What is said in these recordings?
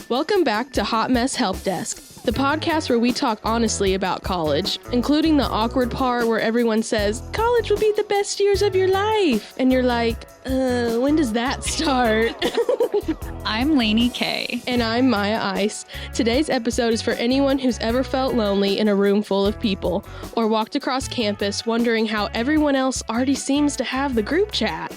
Welcome back to Hot Mess Help Desk, the podcast where we talk honestly about college, including the awkward part where everyone says, college will be the best years of your life. And you're like, when does that start? I'm Lainey K. And I'm Maya Ice. Today's episode is for anyone who's ever felt lonely in a room full of people, or walked across campus wondering how everyone else already seems to have the group chat.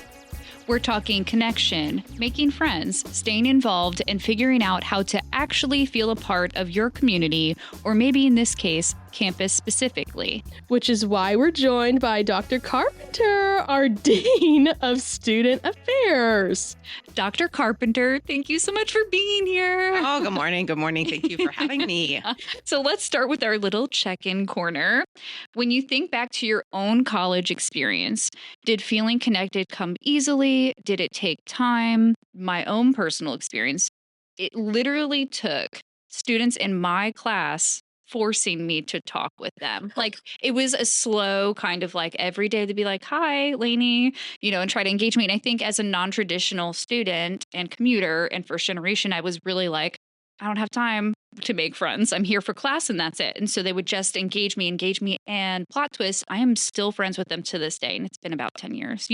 We're talking connection, making friends, staying involved, and figuring out how to actually feel a part of your community, or maybe in this case, campus specifically. Which is why we're joined by Dr. Carpenter, our Dean of Student Affairs. Dr. Carpenter, thank you so much for being here. Oh, good morning. Good morning. Thank you for having me. So let's start with our little check-in corner. When you think back to your own college experience, did feeling connected come easily? Did it take time? My own personal experience, it literally took students in my class forcing me to talk with them. Like, it was a slow kind of like every day to be like, hi, Lainey, and try to engage me. And I think as a non-traditional student and commuter and first generation, I was really like, I don't have time to make friends. I'm here for class and that's it. And so they would just engage me. And plot twist, I am still friends with them to this day. And it's been about 10 years,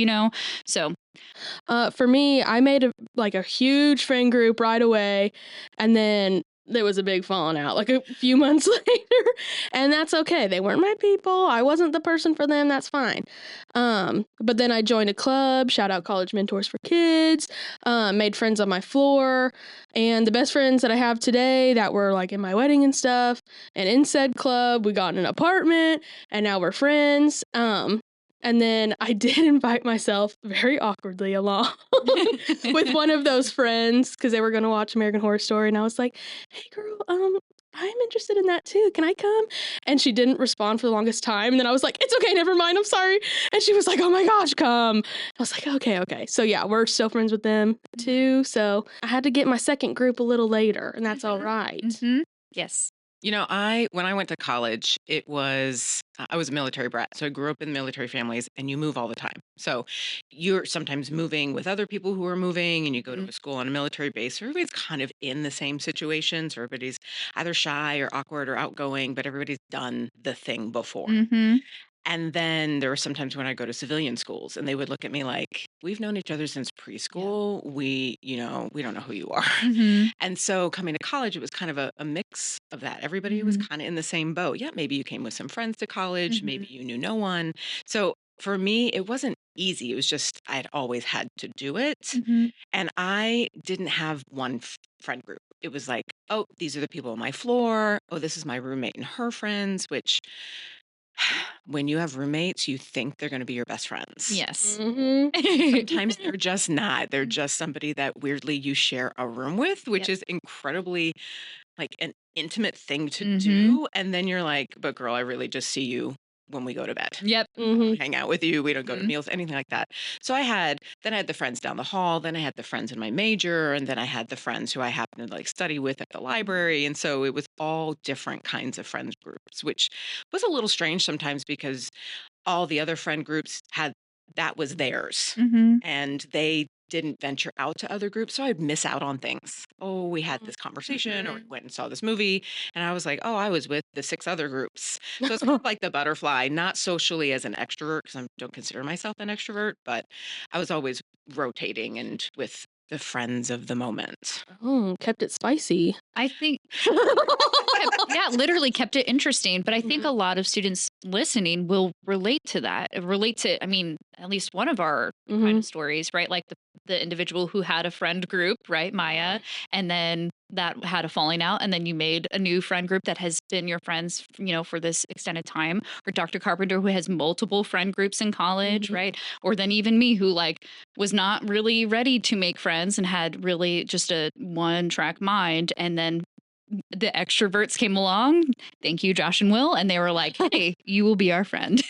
So for me, I made a huge friend group right away. And then there was a big falling out like a few months later, and that's okay. They weren't my people. I wasn't the person for them. That's fine. But then I joined a club, shout out College Mentors for Kids, made friends on my floor, and the best friends that I have today that were like in my wedding and stuff, and in said club, we got an apartment, and now we're friends. And then I did invite myself very awkwardly along with one of those friends because they were going to watch American Horror Story. And I was like, hey, girl, I'm interested in that too. Can I come? And she didn't respond for the longest time. And then I was like, it's okay. Never mind. I'm sorry. And she was like, oh my gosh, come. I was like, okay. So yeah, we're still friends with them too. So I had to get my second group a little later, and that's all right. Mm-hmm. Yes. When I went to college, I was a military brat. So I grew up in military families, and you move all the time. So you're sometimes moving with other people who are moving, and you go to a school on a military base. Everybody's kind of in the same situation. So everybody's either shy or awkward or outgoing, but everybody's done the thing before. Mm-hmm. And then there were some times when I go to civilian schools and they would look at me like, we've known each other since preschool. Yeah. We don't know who you are. Mm-hmm. And so coming to college, it was kind of a mix of that. Everybody was kind of in the same boat. Yeah, maybe you came with some friends to college. Maybe you knew no one. So for me, it wasn't easy. It was just I'd always had to do it. Mm-hmm. And I didn't have one friend group. It was like, oh, these are the people on my floor. Oh, this is my roommate and her friends, which when you have roommates, you think they're going to be your best friends. Yes. Mm-hmm. Sometimes they're just not. They're just somebody that weirdly you share a room with, which is incredibly like an intimate thing to do. And then you're like, but girl, I really just see you when we go to bed. Yep. Hang out with you. We don't go to meals, anything like that. So I had the friends down the hall. Then I had the friends in my major. And then I had the friends who I happened to study with at the library. And so it was all different kinds of friends groups, which was a little strange sometimes because all the other friend groups that was theirs. And they didn't venture out to other groups. So I'd miss out on things. Oh, we had this conversation or we went and saw this movie. And I was like, oh, I was with the 6 other groups. So it's kind of like the butterfly, not socially as an extrovert, because I don't consider myself an extrovert, but I was always rotating and with the friends of the moment. Oh, kept it spicy. I think, literally kept it interesting. But I think a lot of students listening will relate to that. At least one of our kind of stories, right? Like the individual who had a friend group, right, Maya, and then that had a falling out, and then you made a new friend group that has been your friends, for this extended time, or Dr. Carpenter, who has multiple friend groups in college, right? Or then even me, who was not really ready to make friends and had really just a one-track mind, and then the extroverts came along. Thank you, Josh and Will, and they were like, "Hey, you will be our friend."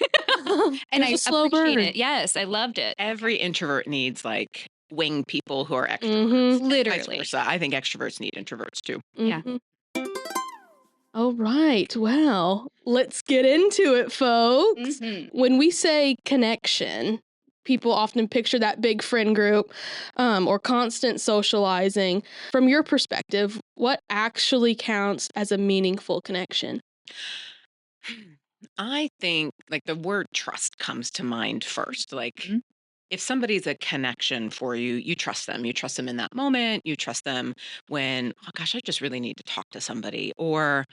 And I appreciate it. Yes, I loved it. Every introvert needs wing people who are extroverts. Literally. Vice versa. I think extroverts need introverts too. Yeah. All right. Well, let's get into it, folks. When we say connection, people often picture that big friend group or constant socializing. From your perspective, what actually counts as a meaningful connection? I think like the word trust comes to mind first. Like Mhm. if somebody's a connection for you, you trust them. You trust them in that moment. You trust them when, oh gosh, I just really need to talk to somebody, or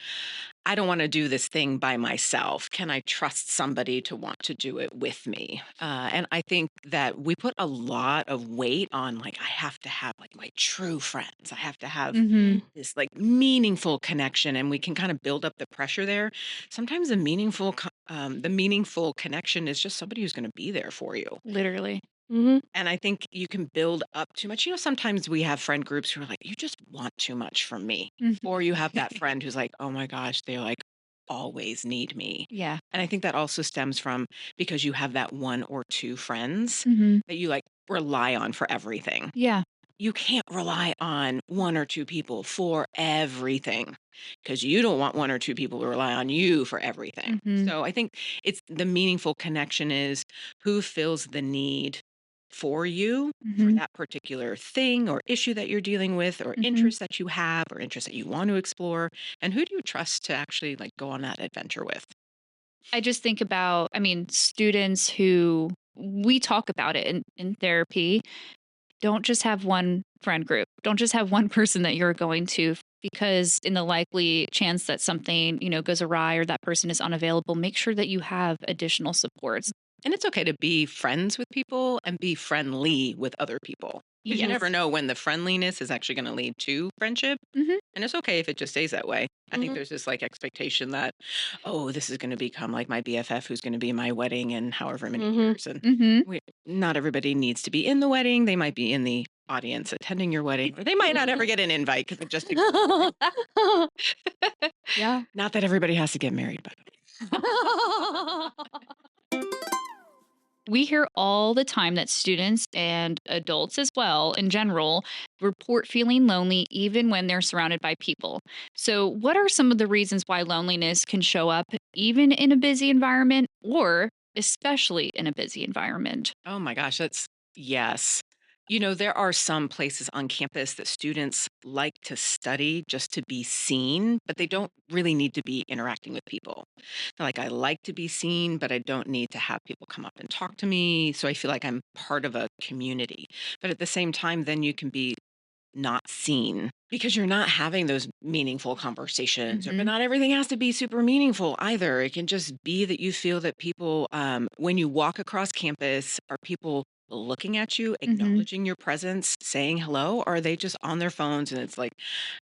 I don't want to do this thing by myself. Can I trust somebody to want to do it with me? And I think that we put a lot of weight on like, I have to have like my true friends. I have to have Mhm. this like meaningful connection, and we can kind of build up the pressure there. Sometimes the meaningful connection is just somebody who's going to be there for you. Literally. Mm-hmm. And I think you can build up too much. Sometimes we have friend groups who are like, you just want too much from me. Mhm. Or you have that friend who's like, oh my gosh, they like always need me. Yeah. And I think that also stems from because you have that one or two friends Mhm. that you like rely on for everything. Yeah. You can't rely on one or two people for everything because you don't want one or two people to rely on you for everything. Mhm. So I think it's the meaningful connection is who fills the need for you for Mhm. that particular thing or issue that you're dealing with or Mhm. interest that you have or interest that you want to explore, and who do you trust to actually like go on that adventure with. I just think about, I mean, students who we talk about it in therapy. Don't just have one friend group. Don't just have one person that you're going to, because in the likely chance that something, goes awry or that person is unavailable, make sure that you have additional supports. And it's okay to be friends with people and be friendly with other people because you Yes. never know when the friendliness is actually going to lead to friendship. Mhm. And it's okay if it just stays that way. I think Mhm. there's this like expectation that, oh, this is going to become like my BFF who's going to be in my wedding in however many Mhm. years. And Mhm. not everybody needs to be in the wedding. They might be in the audience attending your wedding, or they might not ever get an invite because it just Yeah. not that everybody has to get married, but We hear all the time that students and adults as well, in general, report feeling lonely even when they're surrounded by people. So, what are some of the reasons why loneliness can show up even in a busy environment or especially in a busy environment? oh my gosh, that's yes. There are some places on campus that students like to study just to be seen, but they don't really need to be interacting with people. They're like, I like to be seen, but I don't need to have people come up and talk to me. So I feel like I'm part of a community. But at the same time, then you can be not seen because you're not having those meaningful conversations, but Mhm. not everything has to be super meaningful either. It can just be that you feel that people, when you walk across campus, are people looking at you, Mhm. acknowledging your presence, saying hello, or are they just on their phones and it's like,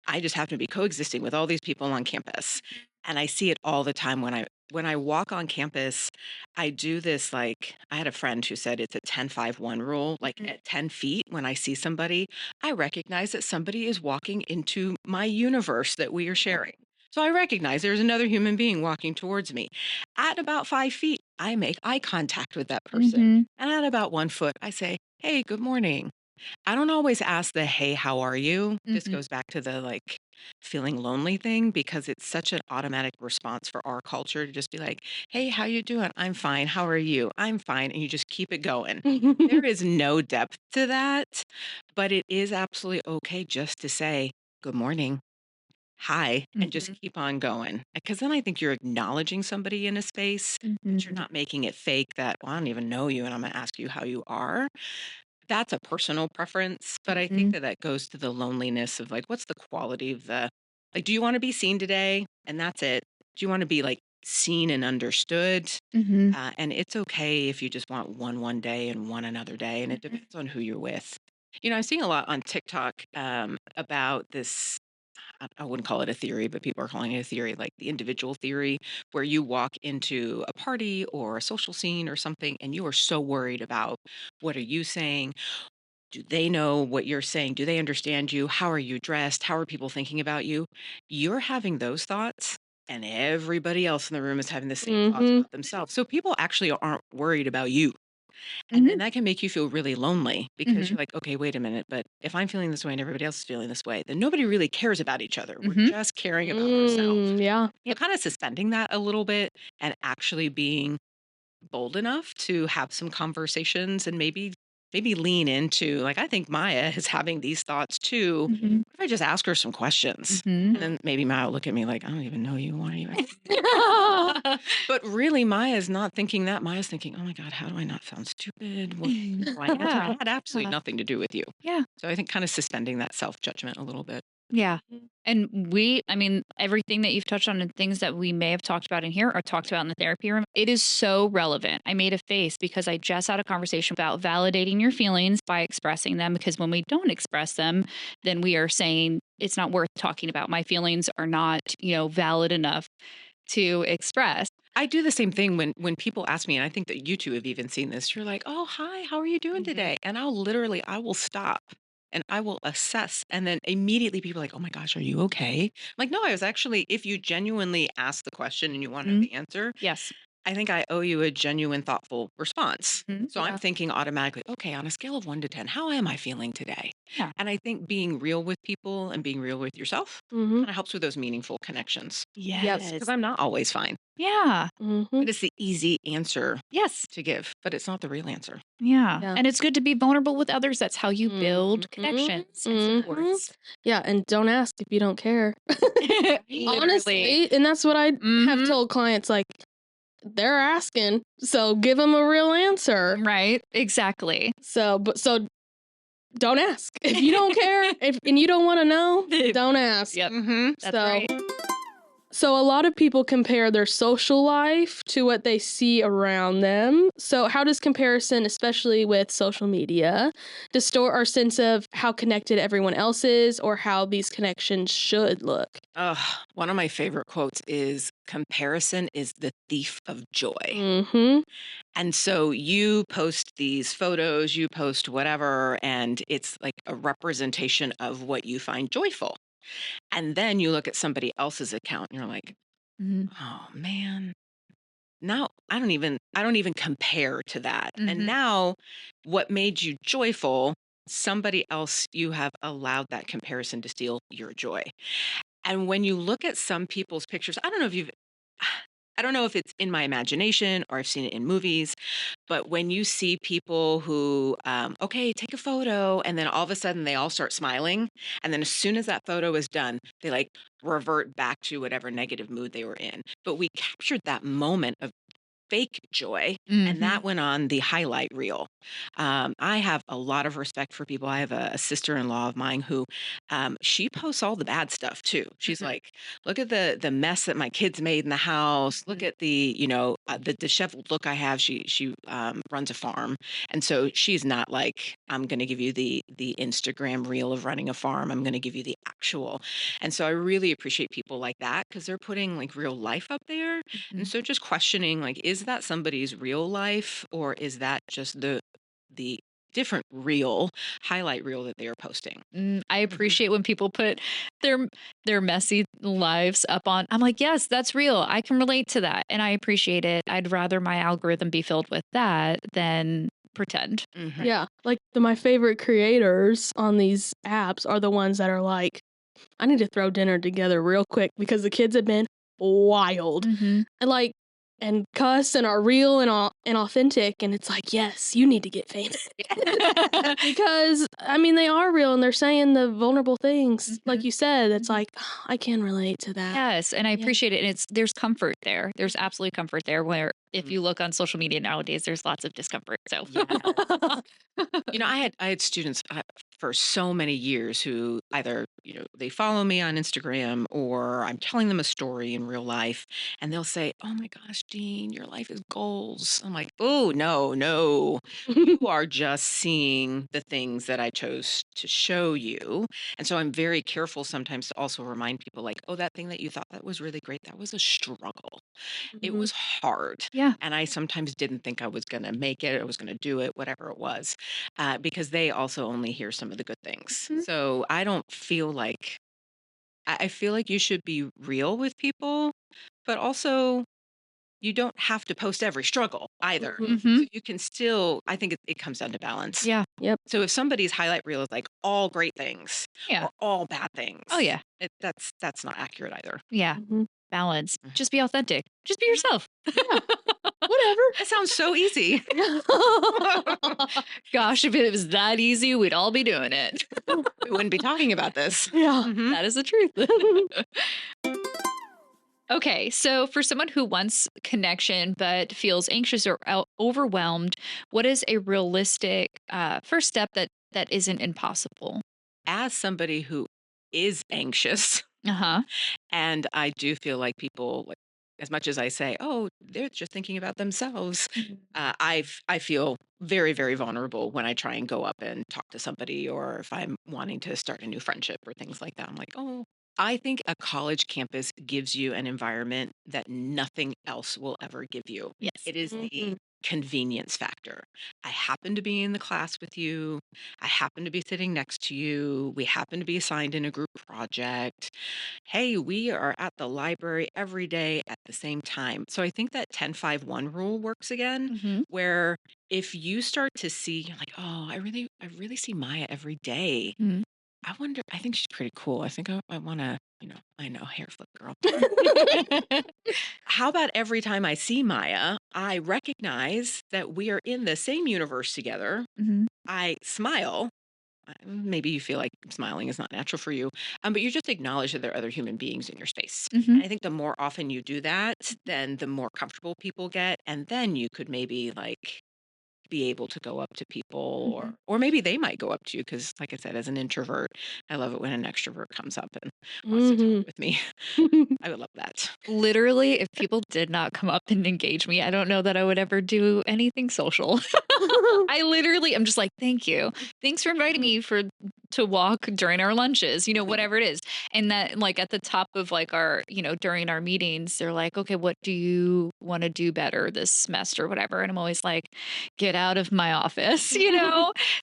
I just happen to be coexisting with all these people on campus. And I see it all the time when I walk on campus. I do this like I had a friend who said it's a 10-5-1 rule. Like Mhm. at 10 feet, when I see somebody, I recognize that somebody is walking into my universe that we are sharing. So I recognize there's another human being walking towards me. At about 5 feet, I make eye contact with that person. Mhm. And at about 1 foot, I say, hey, good morning. I don't always ask the, "Hey, how are you?" This Mhm. goes back to the, like, feeling lonely thing because it's such an automatic response for our culture to just be like, "Hey, how you doing?" "I'm fine. How are you?" "I'm fine," and you just keep it going. There is no depth to that, but it is absolutely okay just to say, "Good morning. Hi," and just Mhm. keep on going. Because then I think you're acknowledging somebody in a space, but you're Mhm. not making it fake that, "Well, I don't even know you, and I'm gonna ask you how you are." That's a personal preference, but I think Mhm. that that goes to the loneliness of like, what's the quality of like, do you want to be seen today? And that's it. Do you want to be like seen and understood? Mhm. And it's okay if you just want one day and one another day. And it Mhm. depends on who you're with. I'm seeing a lot on TikTok about this. I wouldn't call it a theory, but people are calling it a theory, like the individual theory, where you walk into a party or a social scene or something, and you are so worried about what are you saying? Do they know what you're saying? Do they understand you? How are you dressed? How are people thinking about you? You're having those thoughts, and everybody else in the room is having the same thoughts Mhm. about themselves. So people actually aren't worried about you. And then Mhm. that can make you feel really lonely because Mhm. you're like, okay, wait a minute, but if I'm feeling this way and everybody else is feeling this way, then nobody really cares about each other. We're Mhm. just caring about ourselves. Yeah. So kind of suspending that a little bit and actually being bold enough to have some conversations and maybe lean into, like, I think Maya is having these thoughts too. Mm-hmm. What if I just ask her some questions? Mm-hmm. And then maybe Maya will look at me like, I don't even know you. Why are you? But really, Maya's not thinking that. Maya's thinking, oh my God, how do I not sound stupid? What do I answer? Yeah. It had absolutely nothing to do with you. Yeah. So I think kind of suspending that self-judgment a little bit. Yeah. And I mean, everything that you've touched on and things that we may have talked about in here are talked about in the therapy room. It is so relevant. I made a face because I just had a conversation about validating your feelings by expressing them, because when we don't express them, then we are saying it's not worth talking about. My feelings are not, valid enough to express. I do the same thing when people ask me, and I think that you two have even seen this. You're like, "Oh, hi, how are you doing today?" And I will stop and I will assess, and then immediately people are like, "Oh my gosh, are you okay?" I'm like, "No, I was actually." If you genuinely ask the question and you want to know the answer, Yes. I think I owe you a genuine, thoughtful response. Mhm. So I'm Yeah. thinking automatically, okay, on a scale of 1 to 10, how am I feeling today? Yeah. And I think being real with people and being real with yourself Mm-hmm. kind of helps with those meaningful connections. Yes. Because I'm not always fine. Yeah. Mm-hmm. But it's the easy answer Yes. to give, but it's not the real answer. Yeah. Yeah. And it's good to be vulnerable with others. That's how you build Mhm. connections and Mhm. supports. Yeah, and don't ask if you don't care. Literally. Honestly, and that's what I have Mhm. told clients, like, they're asking, so give them a real answer. Right. Exactly. So don't ask. If you don't care, and you don't want to know, don't ask. Yep. Mm-hmm. That's right. So a lot of people compare their social life to what they see around them. So how does comparison, especially with social media, distort our sense of how connected everyone else is or how these connections should look? One of my favorite quotes is comparison is the thief of joy. Mm-hmm. And so you post these photos, you post whatever, and it's like a representation of what you find joyful. And then you look at somebody else's account and you're like, Mhm. oh man, now I don't even compare to that. And Mhm. now what made you joyful, somebody else, you have allowed that comparison to steal your joy. And when you look at some people's pictures, I don't know if it's in my imagination or I've seen it in movies, but when you see people who, okay, take a photo, and then all of a sudden they all start smiling. And then as soon as that photo is done, they like revert back to whatever negative mood they were in. But we captured that moment of fake joy, and that Mhm. went on the highlight reel. I have a lot of respect for people. I have a sister-in-law of mine who she posts all the bad stuff too. She's Mhm. like, look at the mess that my kids made in the house. Look Mhm. at the disheveled look I have. She runs a farm, and so she's not like, I'm going to give you the Instagram reel of running a farm. I'm going to give you the actual. And so I really appreciate people like that because they're putting like real life up there. And Mhm. so just questioning, like, is that somebody's real life or is that just the different reel, highlight reel that they are posting? I appreciate when people put their their messy lives up on. I'm like, yes, that's real. I can relate to that, and I appreciate it. I'd rather my algorithm be filled with that than pretend. Mhm. Yeah, like my favorite creators on these apps are the ones that are like, I need to throw dinner together real quick because the kids have been wild Mm-hmm. and and cuss and are real and authentic, and it's like, yes, you need to get famous because I mean they are real and they're saying the vulnerable things, like you said. It's Mhm. like, I can relate to that. Yes, and I Yeah. appreciate it. And there's comfort there. There's absolutely comfort there. Where if Mm. you look on social media nowadays, there's lots of discomfort. So Yes. I had students for so many years who either, they follow me on Instagram or I'm telling them a story in real life and they'll say, "Oh my gosh, Dean, your life is goals." I'm like, "Oh, no, no. You are just seeing the things that I chose to show you." And so I'm very careful sometimes to also remind people like, "Oh, that thing that you thought that was really great, that was a struggle. It Mhm. was hard. yeah, And I sometimes didn't think I was going to make it, I was going to do it, whatever it was, because they also only hear some of the good things. Mhm. So I don't feel like, I feel like you should be real with people, but also you don't have to post every struggle either. Mhm. Mm-hmm. So you can still, I think it comes down to balance. Yeah, Yep. So if somebody's highlight reel is like all great things yeah. or all bad things, Oh yeah, that's not accurate either. yeah. Mhm. Balance. Mhm. Just be authentic. Just be yourself. Yeah. Whatever. That sounds so easy. Gosh, if it was that easy, we'd all be doing it. We wouldn't be talking about this. Yeah. Mhm. That is the truth. Okay, so for someone who wants connection but feels anxious or overwhelmed, what is a realistic first step that isn't impossible? As somebody who is anxious, Uh-huh. and I do feel like people, like, as much as I say, oh, they're just thinking about themselves, I feel very, very vulnerable when I try and go up and talk to somebody, or if I'm wanting to start a new friendship or things like that. I'm like, oh, I think a college campus gives you an environment that nothing else will ever give you. Yes. It is the Mhm. convenience factor. I happen to be in the class with you. I happen to be sitting next to you. We happen to be assigned in a group project. Hey, we are at the library every day at the same time. So I think that 10-5-1 rule works again, Mm-hmm. where if you start to see, you're like, oh, I really see Maya every day. Mhm. I wonder, I think she's pretty cool. I think I want to, I know, hair flip girl. How about every time I see Maya, I recognize that we are in the same universe together. Mm-hmm. I smile. Maybe you feel like smiling is not natural for you, but you just acknowledge that there are other human beings in your space. Mm-hmm. And I think the more often you do that, then the more comfortable people get. And then you could maybe like be able to go up to people, or maybe they might go up to you, because like I said, as an introvert, I love it when an extrovert comes up and wants to talk with me. I would love that. Literally, if people did not come up and engage me, I don't know that I would ever do anything social. I literally am just like, thank you. Thanks for inviting me to walk during our lunches, whatever it is. And that, like, at the top of like our, during our meetings, they're like, okay, what do you want to do better this semester, whatever. And I'm always like, get out of my office,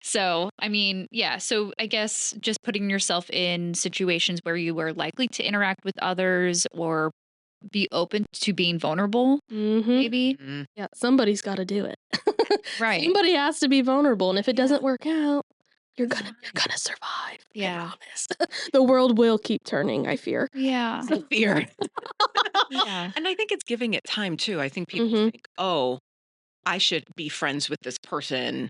So, I mean, yeah. So I guess just putting yourself in situations where you are likely to interact with others or be open to being vulnerable, Mm-hmm. maybe. Mhm. Yeah, somebody's got to do it. Right. Somebody has to be vulnerable, and if it Yeah. doesn't work out, you're That's gonna survive. Yeah. I promise. The world will keep turning, I fear. Yeah. I fear. Yeah. And I think it's giving it time too. I think people Mhm. think, oh, I should be friends with this person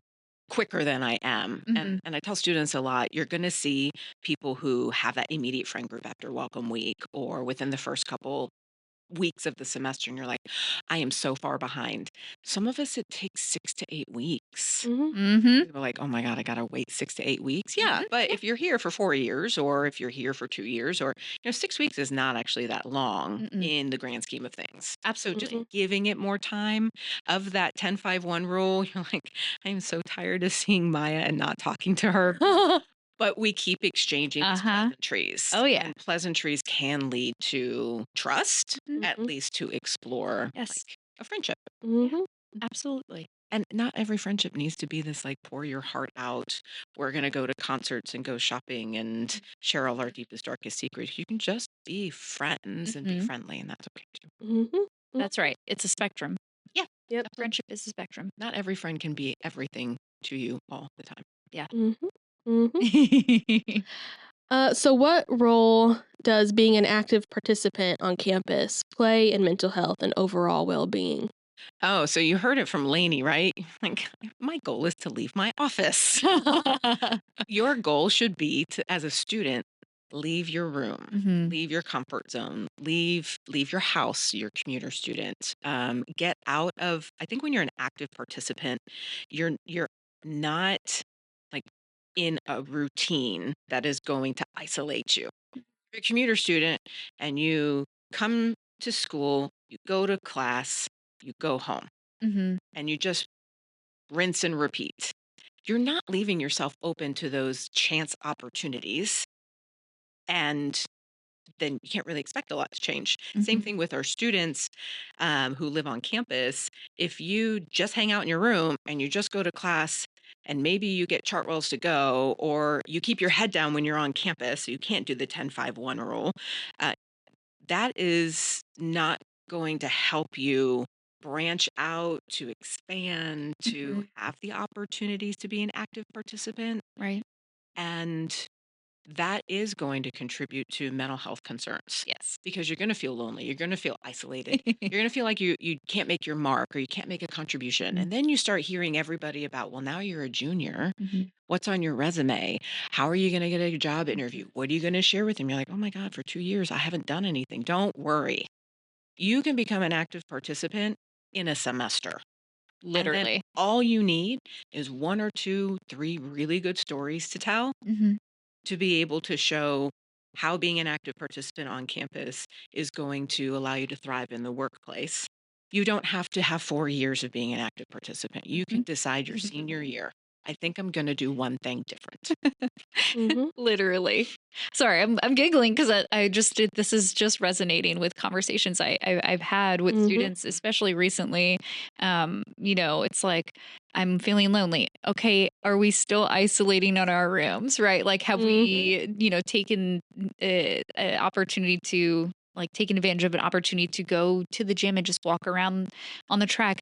quicker than I am. Mhm. And I tell students a lot, you're going to see people who have that immediate friend group after welcome week or within the first couple weeks of the semester, and you're like, I am so far behind. Some of us, it takes 6 to 8 weeks. Mhm. Mhm. People are like, oh my God, I got to wait 6 to 8 weeks. Yeah. Mhm. But if you're here for 4 years, or if you're here for 2 years, or, 6 weeks is not actually that long Mm-mm. in the grand scheme of things. So just Absolutely. giving it more time, of that 10-5-1 rule, you're like, I am so tired of seeing Maya and not talking to her. But we keep exchanging these Uh-huh. pleasantries. Oh, yeah. And pleasantries can lead to trust, Mhm. at Mhm. least to explore Yes. like a friendship. Mhm. Absolutely. And not every friendship needs to be this like pour your heart out. We're going to go to concerts and go shopping and share all our deepest, darkest secrets. You can just be friends and be Mhm. friendly, and that's okay too. Mhm. That's right. It's a spectrum. Yeah. Yep. A friendship is a spectrum. Not every friend can be everything to you all the time. Yeah. Mhm. Mhm. So what role does being an active participant on campus play in mental health and overall well-being? Oh, so you heard it from Lainey, right? Like, my goal is to leave my office. Your goal should be to, as a student, leave your room, Mhm. leave your comfort zone, leave your house, your commuter student. Get out of. I think when you're an active participant, you're not like in a routine that is going to isolate you. You're a commuter student, and you come to school, you go to class, you go home, Mhm. and you just rinse and repeat. You're not leaving yourself open to those chance opportunities. And then you can't really expect a lot to change. Same Mhm. thing with our students who live on campus. If you just hang out in your room and you just go to class, and maybe you get Chartwells to go, or you keep your head down when you're on campus, so you can't do the 10-5-1 rule, uh, that is not going to help you branch out, to expand, to Mhm. have the opportunities to be an active participant. Right. And that is going to contribute to mental health concerns Yes. because you're going to feel lonely. You're going to feel isolated. You're going to feel like you can't make your mark or you can't make a contribution. And then you start hearing everybody about, well, now you're a junior. What's on your resume? How are you going to get a job interview? What are you going to share with them? You're like, oh my God, for 2 years, I haven't done anything. Don't worry. You can become an active participant in a semester. And then Literally. all you need is 1 or 2, 3 really good stories to tell to be able to show how being an active participant on campus is going to allow you to thrive in the workplace. You don't have to have 4 years of being an active participant. You can decide your senior year, I think I'm going to do one thing different. Literally. Sorry, I'm giggling because I just did. This is just resonating with conversations I've had with students, especially recently. It's like I'm feeling lonely. Okay, are we still isolating in our rooms? Right? Like, have we, taken an opportunity to like taking advantage of an opportunity to go to the gym and just walk around on the track?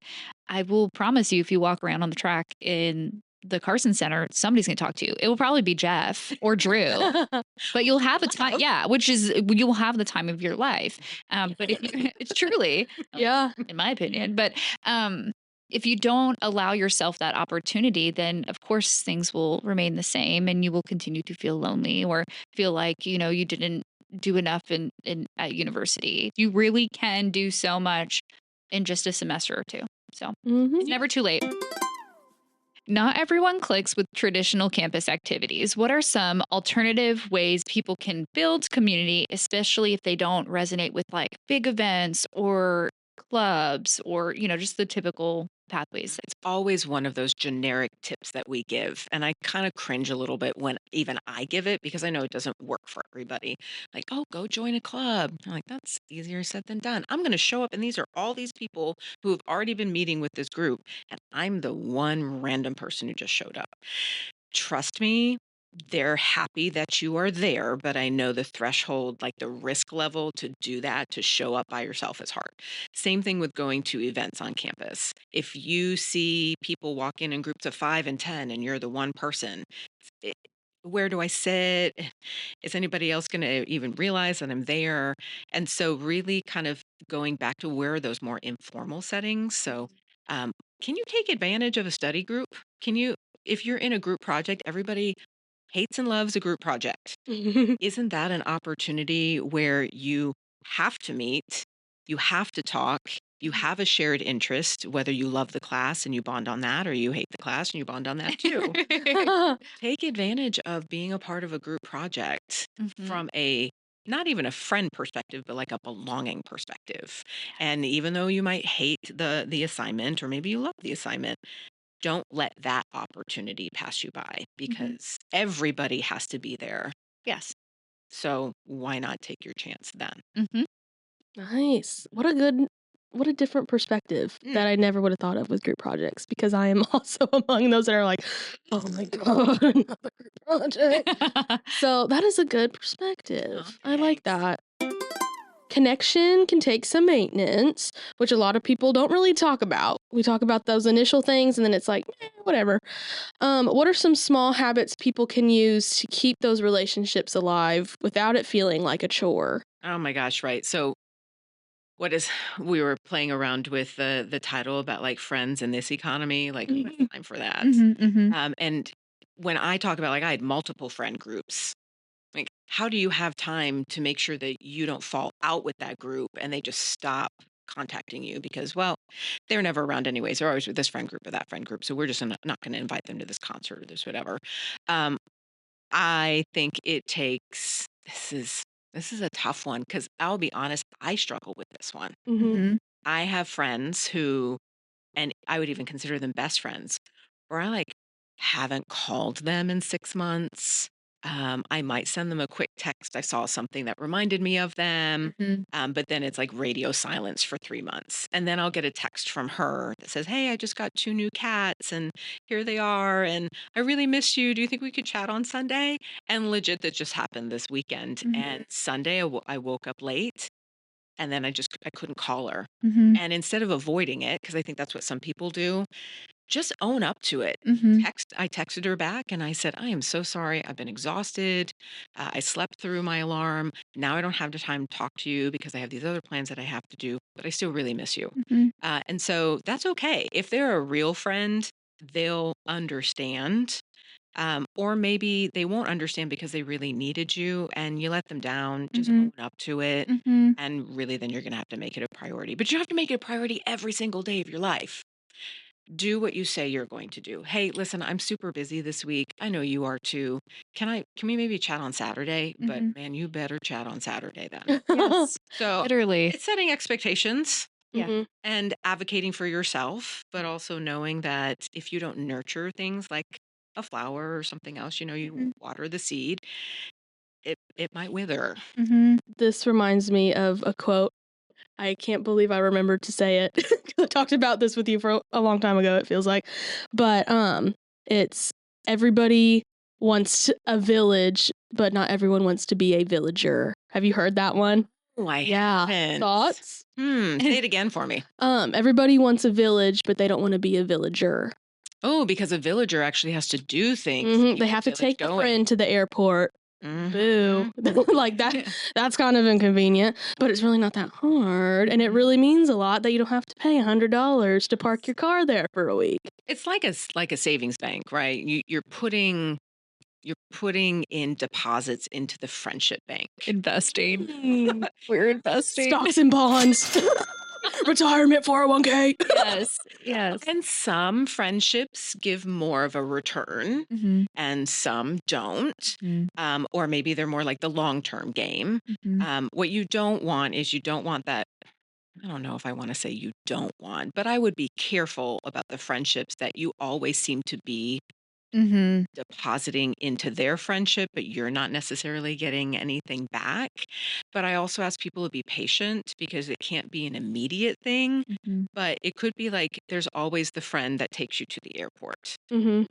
I will promise you, if you walk around on the track in the Carson Center, somebody's going to talk to you. It will probably be Jeff or Drew, but you'll have a time. Yeah, which is you'll have the time of your life. But if it's truly, Yeah. in my opinion, but if you don't allow yourself that opportunity, then of course things will remain the same, and you will continue to feel lonely or feel like you didn't do enough in at university. You really can do so much in just a semester or two. So it's never too late. Not everyone clicks with traditional campus activities. What are some alternative ways people can build community, especially if they don't resonate with like big events or clubs or, just the typical pathways? It's always one of those generic tips that we give. And I kind of cringe a little bit when even I give it because I know it doesn't work for everybody. Like, oh, go join a club. I'm like, that's easier said than done. I'm going to show up, and these are all these people who have already been meeting with this group. And I'm the one random person who just showed up. Trust me, they're happy that you are there, but I know the threshold, like the risk level to do that, to show up by yourself is hard. Same thing with going to events on campus. If you see people walk in groups of 5 and 10 and you're the one person, it, where do I sit? Is anybody else going to even realize that I'm there? And so really kind of going back to where are those more informal settings. So can you take advantage of a study group? Can you, if you're in a group project, everybody hates and loves a group project. Isn't that an opportunity where you have to meet, you have to talk, you have a shared interest, whether you love the class and you bond on that, or you hate the class and you bond on that too? Take advantage of being a part of a group project from a not even a friend perspective, but like a belonging perspective. And even though you might hate the assignment, or maybe you love the assignment, don't let that opportunity pass you by because everybody has to be there. Yes. So why not take your chance then? Nice. What a different perspective that I never would have thought of with group projects, because I am also among those that are like, oh my God, another group project. So that is a good perspective. I like that. Connection can take some maintenance, which a lot of people don't really talk about. We talk about those initial things and then it's like, whatever. What are some small habits people can use to keep those relationships alive without it feeling like a chore? Oh my gosh, right. So we were playing around with the title about like friends in this economy, like time for that. And when I talk about like I had multiple friend groups, like how do you have time to make sure that you don't fall out with that group and they just stop contacting you because, well, they're never around anyways. They're always with this friend group or that friend group. So we're just not going to invite them to this concert or this whatever. I think it takes this is a tough one because I'll be honest, I struggle with this one. I have friends who, and I would even consider them best friends, where I like haven't called them in 6 months. I might send them a quick text. I saw something that reminded me of them. But then it's like radio silence for 3 months. And then I'll get a text from her that says, hey, I just got 2 new cats and here they are. And I really miss you. Do you think we could chat on Sunday? And legit, that just happened this weekend. And Sunday, I woke up late and then I couldn't call her. And instead of avoiding it, because I think that's what some people do, just own up to it. Mm-hmm. I texted her back and I said, I am so sorry. I've been exhausted. I slept through my alarm. Now I don't have the time to talk to you because I have these other plans that I have to do, but I still really miss you. Mm-hmm. And so that's okay. If they're a real friend, they'll understand. Or maybe they won't understand because they really needed you and you let them down. Just Mm-hmm. own up to it. Mm-hmm. And really, then you're going to have to make it a priority. But you have to make it a priority every single day of your life. Do what you say you're going to do. Hey, listen, I'm super busy this week. I know you are too. Can we maybe chat on Saturday? But Mm-hmm. man, you better chat on Saturday then. Yes, So literally. it's setting expectations Yeah. Mhm. and advocating for yourself, but also knowing that if you don't nurture things like a flower or something else, you Mhm. water the seed, it might wither. Mm-hmm. This reminds me of a quote. I can't believe I remembered to say it. I talked about this with you for a long time ago, it feels like. But it's everybody wants a village, but not everyone wants to be a villager. Have you heard that one? Oh, I Yeah. haven't. Thoughts? Say it again for me. Everybody wants a village, but they don't want to be a villager. Oh, because a villager actually has to do things to keep They the have to village take a going. friend to the airport. Boo. Like that. That's kind of inconvenient, but it's really not that hard. And it really means a lot that you don't have to pay $100 to park your car there for a week. It's like a savings bank, right? You're putting in deposits into the friendship bank. Investing. We're investing. Stocks and bonds. Retirement 401k. Yes. Yes. And some friendships give more of a return Mm-hmm. and some don't. Or maybe they're more like the long-term game. Mm-hmm. What you don't want is you don't want that. I don't know if I want to say you don't want, but I would be careful about the friendships that you always seem to be Mm-hmm. depositing into their friendship, but you're not necessarily getting anything back. But I also ask people to be patient because it can't be an immediate thing, Mm-hmm. but it could be like there's always the friend that takes you to the airport. Mm-hmm.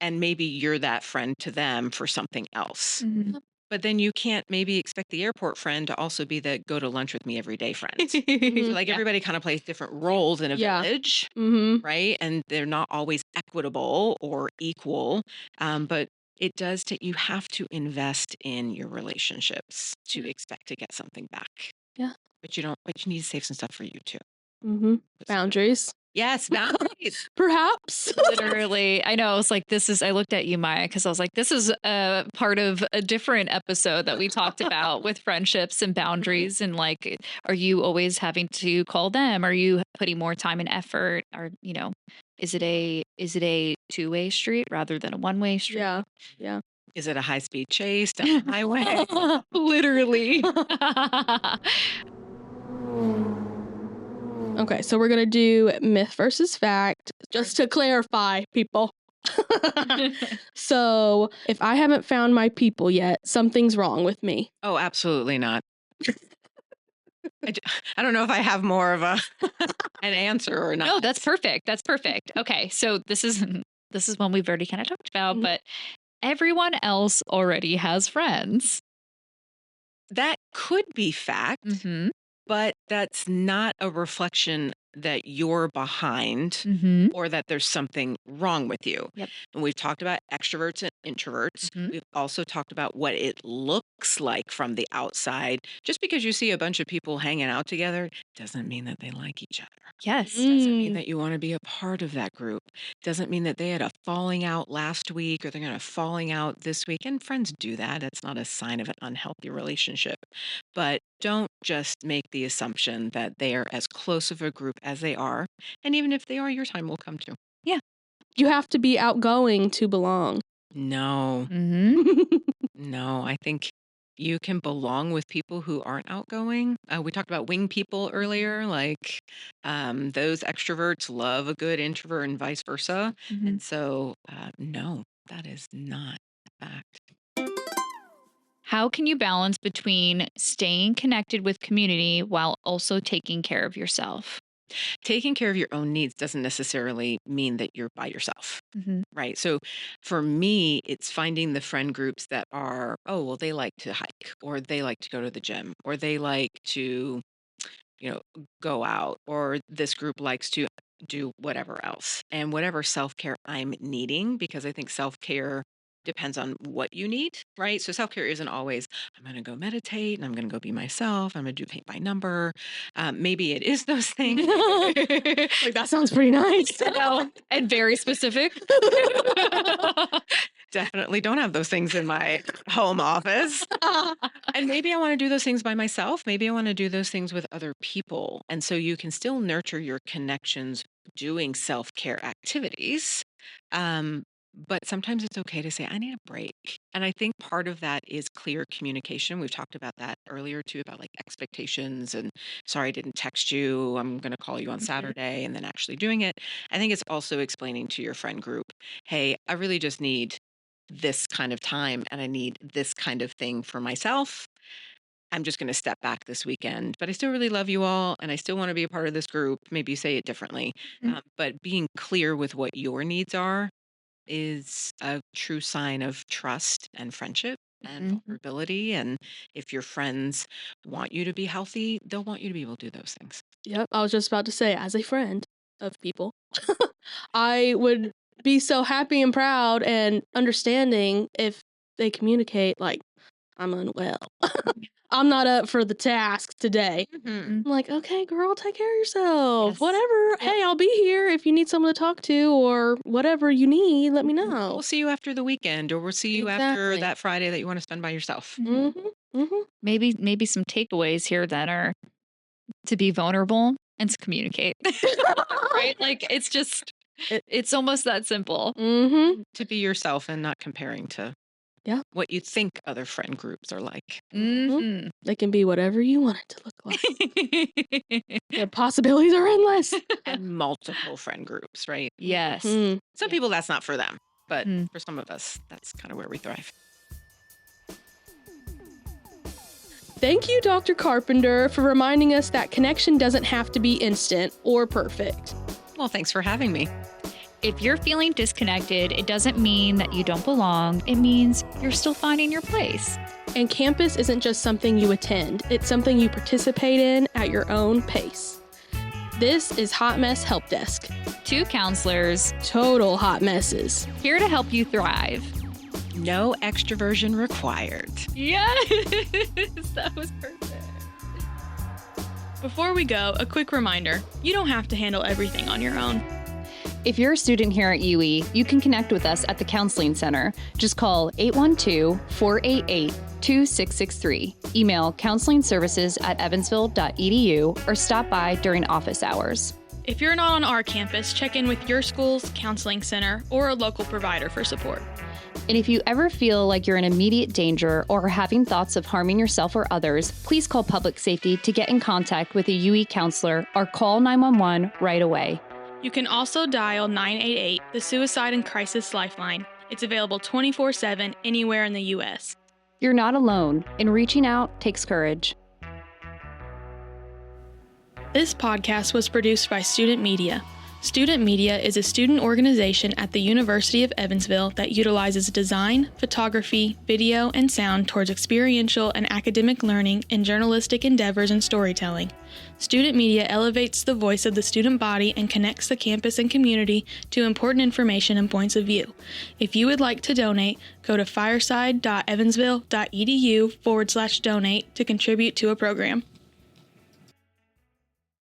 And maybe you're that friend to them for something else. Mm-hmm. But then you can't maybe expect the airport friend to also be the go to lunch with me every day friend. So like Yeah. everybody kind of plays different roles in a Yeah. village, Mm-hmm. right? And they're not always equitable or equal. But it does take, you have to invest in your relationships to expect to get something back. Yeah. But you need to save some stuff for you too. Mm-hmm. Boundaries. Yes, boundaries. Perhaps. Literally, I know. I was like, I looked at you, Maya, because I was like, this is a part of a different episode that we talked about with friendships and boundaries. And like, are you always having to call them? Are you putting more time and effort? Or, is it a two-way street rather than a one-way street? Yeah. Yeah. Is it a high speed chase down the highway? Literally. Okay, so we're going to do myth versus fact, just to clarify, people. So, if I haven't found my people yet, something's wrong with me. Oh, absolutely not. I don't know if I have more of an answer or not. No, that's perfect. That's perfect. Okay, so this is one we've already kind of talked about, but everyone else already has friends. That could be fact, Mm-hmm. but that's not a reflection that you're behind Mm-hmm. or that there's something wrong with you. Yep. And we've talked about extroverts and introverts. Mm-hmm. We've also talked about what it looks like from the outside. Just because you see a bunch of people hanging out together doesn't mean that they like each other. Yes. Doesn't mean that you want to be a part of that group. Doesn't mean that they had a falling out last week or they're going to falling out this week. And friends do that. That's not a sign of an unhealthy relationship. But don't just make the assumption that they are as close of a group as they are. And even if they are, your time will come too. Yeah. You have to be outgoing to belong. No, Mm-hmm. no. I think you can belong with people who aren't outgoing. We talked about wing people earlier. Like those extroverts love a good introvert and vice versa. Mm-hmm. And so, no, that is not a fact. How can you balance between staying connected with community while also taking care of yourself? Taking care of your own needs doesn't necessarily mean that you're by yourself. Mm-hmm. Right. So for me, it's finding the friend groups that are, oh, well, they like to hike or they like to go to the gym or they like to, go out or this group likes to. do whatever else and whatever self-care I'm needing, because I think self-care depends on what you need, right? So self-care isn't always, I'm going to go meditate and I'm going to go be myself. I'm going to do paint by number. Maybe it is those things. Like, that sounds pretty nice. And very specific. Definitely don't have those things in my home office. And maybe I want to do those things by myself. Maybe I want to do those things with other people. And so you can still nurture your connections doing self-care activities. But sometimes it's okay to say, I need a break. And I think part of that is clear communication. We've talked about that earlier too, about like expectations and sorry, I didn't text you. I'm going to call you on Saturday, and then actually doing it. I think it's also explaining to your friend group, hey, I really just need this kind of time and I need this kind of thing for myself. I'm just going to step back this weekend, but I still really love you all and I still want to be a part of this group. Maybe you say it differently, but being clear with what your needs are is a true sign of trust and friendship and vulnerability. And if your friends want you to be healthy, they'll want you to be able to do those things. Yep. I was just about to say, as a friend of people, I would be so happy and proud and understanding if they communicate like, I'm unwell. I'm not up for the task today. I'm like, okay, girl, take care of yourself. Yes. Whatever. Yep. Hey, I'll be here if you need someone to talk to or whatever you need. Let me know. We'll see you after the weekend, or we'll see you after Exactly. that Friday that you want to spend by yourself. Maybe some takeaways here that are to be vulnerable and to communicate. Right? Like it's almost that simple. To be yourself and not comparing to what you think other friend groups are like. They can be whatever you want it to look like. The possibilities are endless. And multiple friend groups, right? Yes. Some people, that's not for them, but for some of us, that's kind of where we thrive. Thank you, Dr. Carpenter, for reminding us that connection doesn't have to be instant or perfect. Well, thanks for having me. If you're feeling disconnected, it doesn't mean that you don't belong. It means you're still finding your place. And campus isn't just something you attend, it's something you participate in at your own pace. This is Hot Mess Help Desk. 2 counselors, Total hot messes. here to help you thrive. No extroversion required. Yes, that was perfect. Before we go, a quick reminder, you don't have to handle everything on your own. If you're a student here at UE, you can connect with us at the Counseling Center. Just call 812-488-2663. Email counselingservices@evansville.edu or stop by during office hours. If you're not on our campus, check in with your school's counseling center or a local provider for support. And if you ever feel like you're in immediate danger or are having thoughts of harming yourself or others, please call Public Safety to get in contact with a UE counselor or call 911 right away. You can also dial 988, the Suicide and Crisis Lifeline. It's available 24/7 anywhere in the U.S. You're not alone, and reaching out takes courage. This podcast was produced by Student Media. Student Media is a student organization at the University of Evansville that utilizes design, photography, video, and sound towards experiential and academic learning in journalistic endeavors and storytelling. Student Media elevates the voice of the student body and connects the campus and community to important information and points of view. If you would like to donate, go to fireside.evansville.edu/donate to contribute to a program.